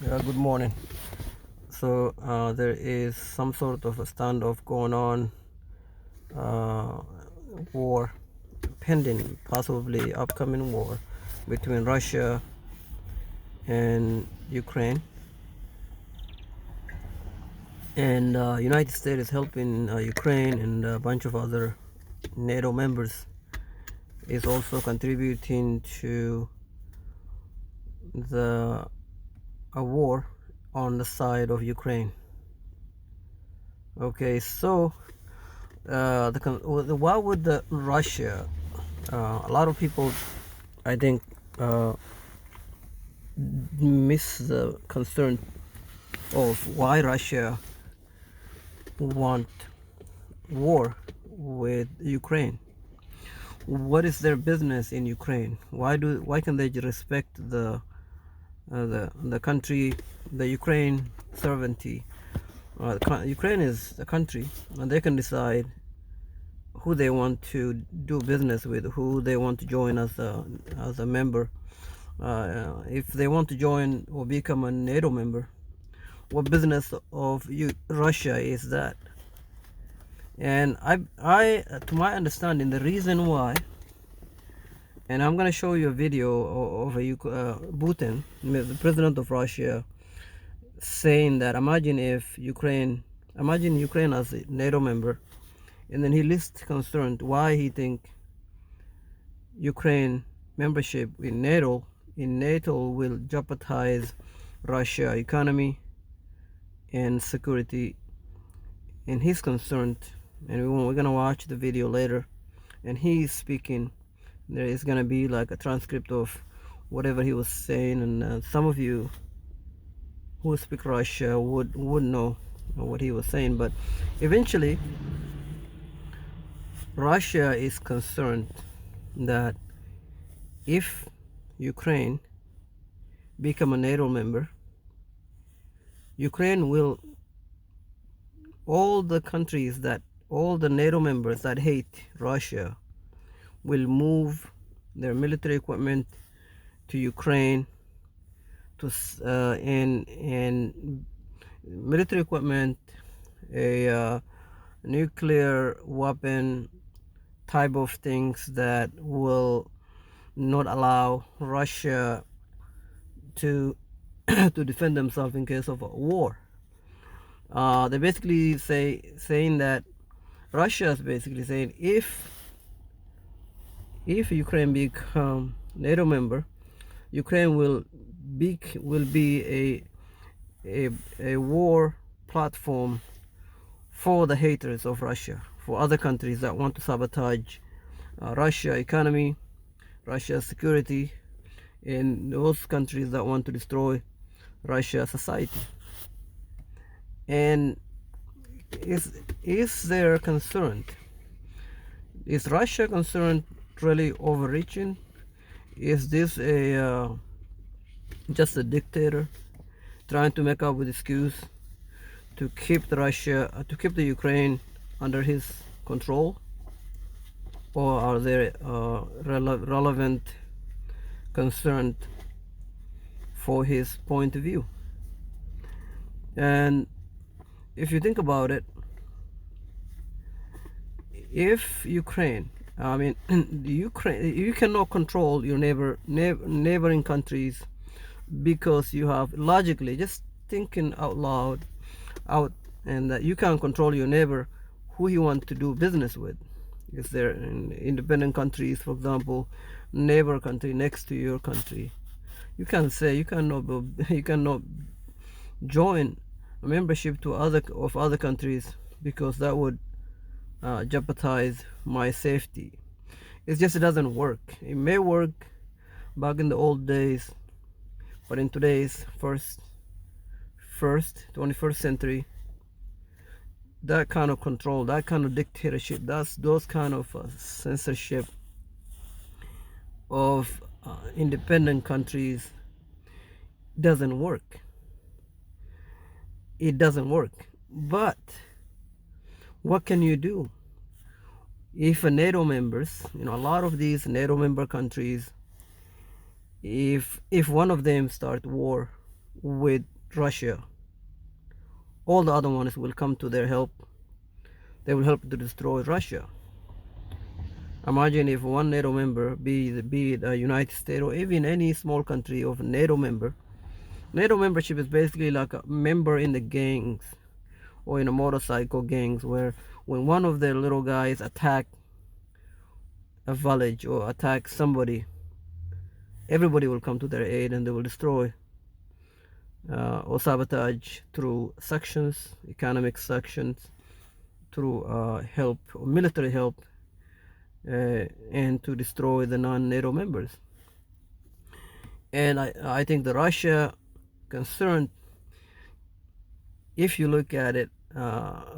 Good morning. There is some sort of a standoff going on, uh, war pending, possibly upcoming war between Russia and Ukraine, and United States is helping Ukraine, and a bunch of other NATO members is also contributing to the a war on the side of Ukraine. Okay, so why would the Russia? A lot of people, I think, miss the concern of why Russia want war with Ukraine. What is their business in Ukraine? Why can they respect the country, the Ukraine sovereignty? Ukraine is a country, and they can decide who they want to do business with, who they want to join as a member. If they want to join or become a NATO member, what business of Russia is that? And to my understanding, the reason why, and I'm gonna show you a video of Putin, the president of Russia, saying that imagine Ukraine as a NATO member, and then he lists concerned why he think Ukraine membership in NATO will jeopardize Russia economy and security. And he's concerned, and we're gonna watch the video later, and he's speaking. There is gonna be like a transcript of whatever he was saying, and some of you who speak Russia would know what he was saying. But eventually, Russia is concerned that if Ukraine become a NATO member, Ukraine will, all the NATO members that hate Russia will move their military equipment to Ukraine, and military equipment, a nuclear weapon type of things that will not allow Russia to to defend themselves in case of a war. They basically saying that Russia is basically saying if Ukraine become NATO member, Ukraine will be a war platform for the haters of Russia, for other countries that want to sabotage Russia economy, Russia's security, and those countries that want to destroy Russia society. And is there concerned? Is Russia concerned really overreaching? Is this a just a dictator trying to make up with excuse to keep the Ukraine under his control, or are there relevant concern for his point of view? And if you think about it, if Ukraine, I mean, Ukraine, you cannot control your neighboring countries, because you have logically, just thinking out loud, and that you can't control your neighbor, who you want to do business with. If they're in independent countries, for example, neighbor country next to your country, you cannot join a membership to other countries, because that would jeopardize my safety. It just doesn't work. It may work back in the old days, but in today's first 21st century, that kind of control, that kind of dictatorship, those kind of censorship of independent countries doesn't work. It doesn't work. But what can you do if a NATO members, a lot of these NATO member countries, if one of them start war with Russia, all the other ones will come to their help. They will help to destroy Russia. Imagine if one NATO member, be it the United States or even any small country of NATO member. NATO membership is basically like a member in the gangs or in a motorcycle gangs, where when one of their little guys attack a village or attack somebody, everybody will come to their aid and they will destroy or sabotage through sanctions, economic sanctions, through help or military help, and to destroy the non-NATO members. And I think the Russia concern, if you look at it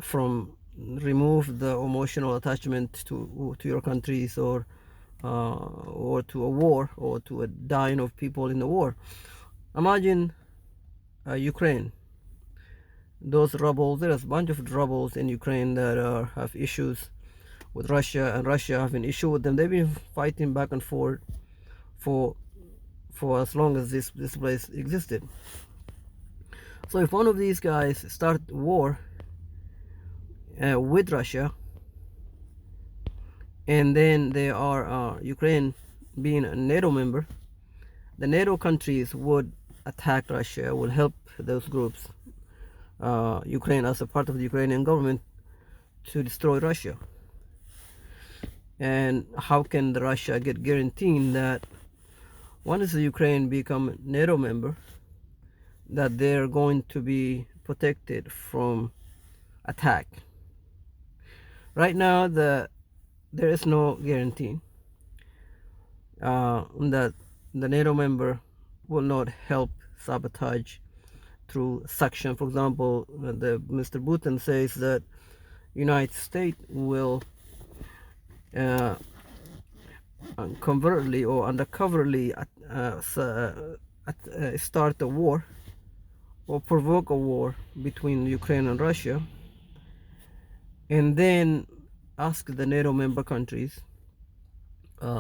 from remove the emotional attachment to your countries or to a war or to a dying of people in the war. Imagine Ukraine. Those rebels, there's a bunch of rebels in Ukraine that have issues with Russia, and Russia have an issue with them. They've been fighting back and forth for as long as this place existed. So if one of these guys start war with Russia, and then they are Ukraine being a NATO member, the NATO countries would attack Russia, will help those groups, Ukraine as a part of the Ukrainian government, to destroy Russia. And how can the Russia get guaranteeing that once the Ukraine become NATO member, that they're going to be protected from attack? Right now, there is no guarantee that the NATO member will not help sabotage through sanction. For example, Mr. Putin says that United States will covertly or undercoverly start a war or provoke a war between Ukraine and Russia, and then ask the NATO member countries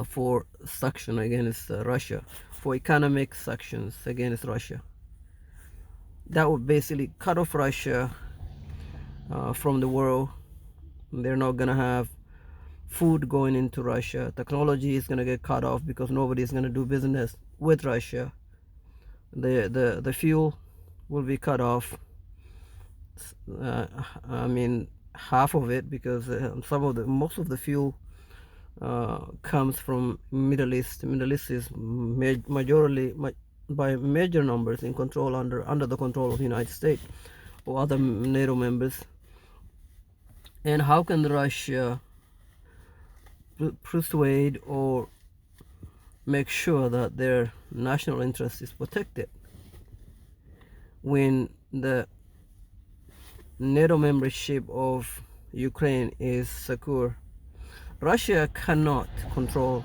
for sanction against Russia, for economic sanctions against Russia. That would basically cut off Russia from the world. They're not gonna have food going into Russia. Technology is gonna get cut off because nobody is gonna do business with Russia. The fuel will be cut off. I mean, half of it, because most of the fuel comes from Middle East. Middle East is majorly by major numbers in control under the control of the United States or other NATO members. And how can Russia persuade or make sure that their national interest is protected when the NATO membership of Ukraine is secure? Russia cannot control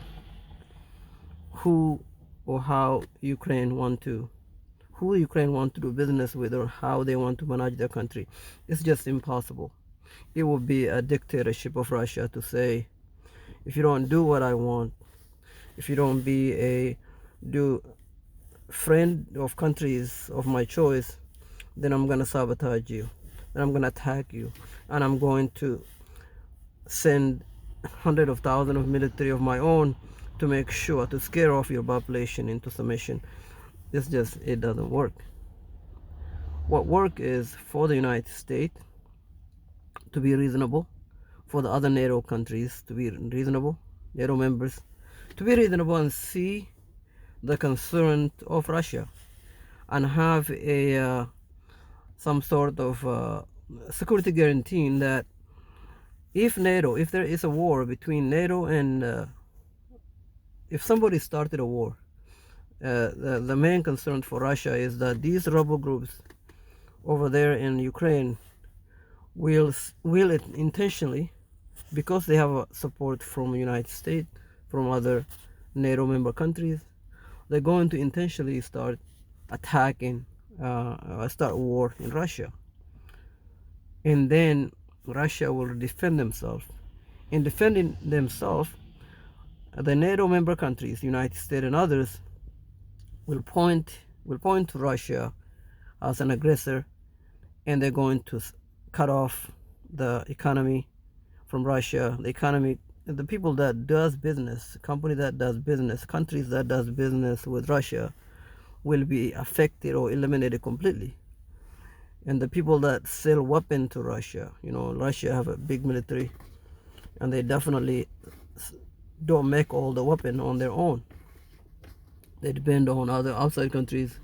who or how Ukraine want to do business with, or how they want to manage their country. It's just impossible. It would be a dictatorship of Russia to say, if you don't do what I want, if you don't be do friend of countries of my choice, then I'm gonna sabotage you, and I'm gonna attack you, and I'm going to send hundreds of thousands of military of my own to make sure to scare off your population into submission. It doesn't work. What work is for the United States to be reasonable, for the other NATO countries to be reasonable, NATO members to be reasonable, and see the concern of Russia, and have some sort of security guaranteeing that if there is a war between NATO and if somebody started a war, the main concern for Russia is that these rebel groups over there in Ukraine will intentionally, because they have support from the United States, from other NATO member countries, they're going to intentionally start attacking, start war in Russia. And then Russia will defend themselves. In defending themselves, the NATO member countries, United States and others, will point to Russia as an aggressor, and they're going to cut off the economy from Russia. The economy, the people that does business, company that does business, countries that does business with Russia will be affected or eliminated completely. And the people that sell weapons to Russia, Russia have a big military, and they definitely don't make all the weapons on their own. They depend on other outside countries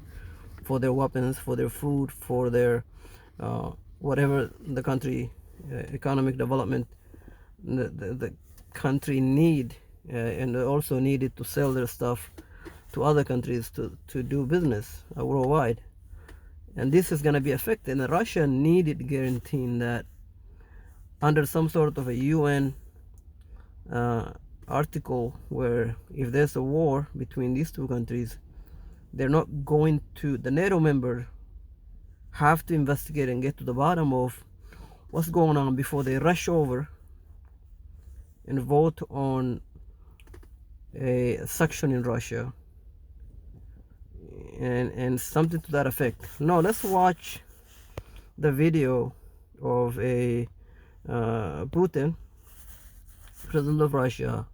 for their weapons, for their food, for their whatever the country economic development the country need, and they also needed to sell their stuff to other countries to do business worldwide. And this is going to be affected. And Russia needed guaranteeing that under some sort of a UN article, where if there's a war between these two countries, they're not going to, the NATO member have to investigate and get to the bottom of what's going on before they rush over and vote on a section in Russia and something to that effect. Now let's watch the video of a Putin, president of Russia,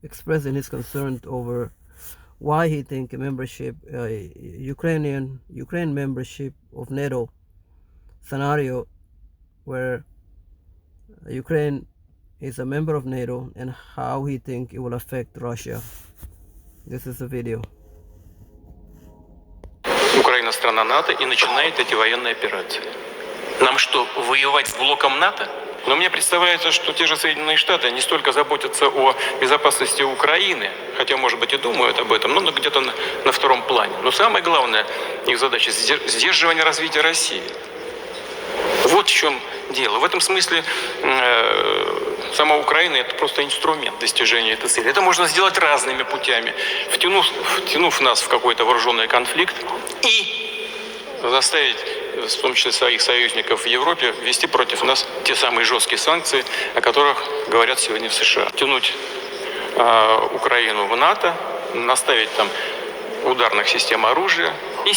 expressing his concern over why he think a membership, Ukraine membership of NATO scenario, where Ukraine is a member of NATO, and how he think it will affect Russia. This is the video. Украина страна НАТО и начинает эти военные операции. Нам что, воевать с блоком НАТО? Но мне представляется, что те же Соединенные Штаты не столько заботятся о безопасности Украины, хотя, может быть, и думают об этом, но где-то на втором плане. Но самое главное, их задача – сдерживание развития России. Вот в чем дело. В этом смысле сама Украина – это просто инструмент достижения этой цели. Это можно сделать разными путями, втянув нас в какой-то вооруженный конфликт и заставить, в том числе своих союзников в Европе, ввести против нас те самые жесткие санкции, о которых говорят сегодня в США. Тянуть Украину в НАТО, наставить там ударных систем оружия и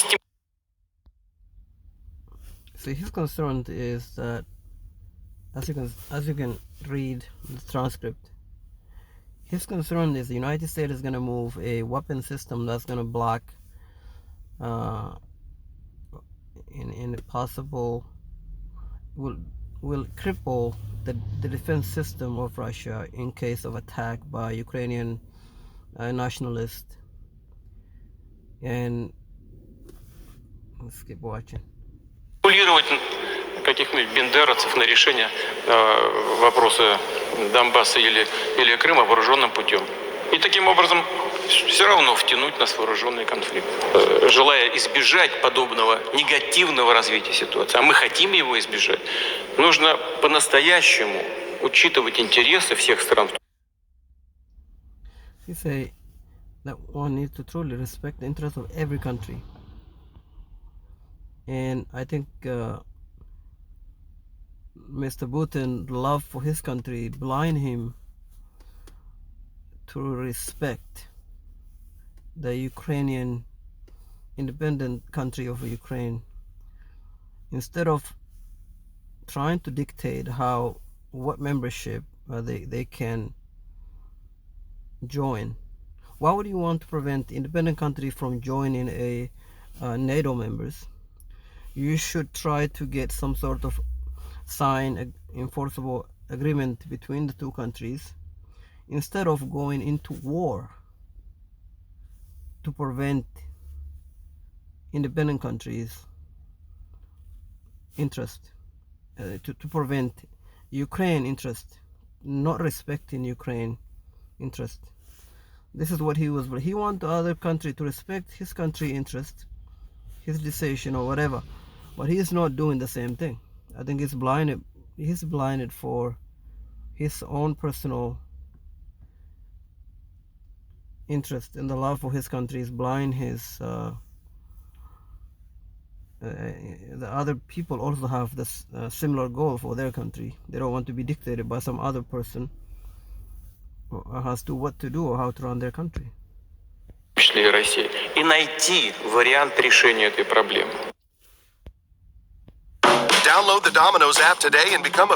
So his concern is that, as you can read the transcript, his concern is the United States is going to move a weapon system that's going to block in a possible will cripple the defense system of Russia in case of attack by Ukrainian nationalists. And let's keep watching. Каких-нибудь бендеровцев на решение вопроса Донбасса или Крыма вооруженным путем. И таким образом все равно втянуть нас в вооруженный конфликт, желая избежать подобного негативного развития ситуации. А мы хотим его избежать. Нужно по-настоящему учитывать интересы всех стран. He say that one needs to truly respect the interests of every country. And I think Mr. Putin's love for his country blind him to respect the Ukrainian independent country of Ukraine, instead of trying to dictate what membership they can join. Why would you want to prevent independent country from joining a NATO members? You should try to get some sort of enforceable agreement between the two countries, instead of going into war to prevent independent countries' interest, to prevent Ukraine interest, not respecting Ukraine interest. This is what he wants the other country to respect his country interest, his decision or whatever, but he is not doing the same thing. I think he's blinded for his own personal interest, and the love for his country is blind his the other people also have this similar goal for their country. They don't want to be dictated by some other person as to what to do or how to run their country. И найти вариант решения этой проблемы. Download the Domino's app today and become a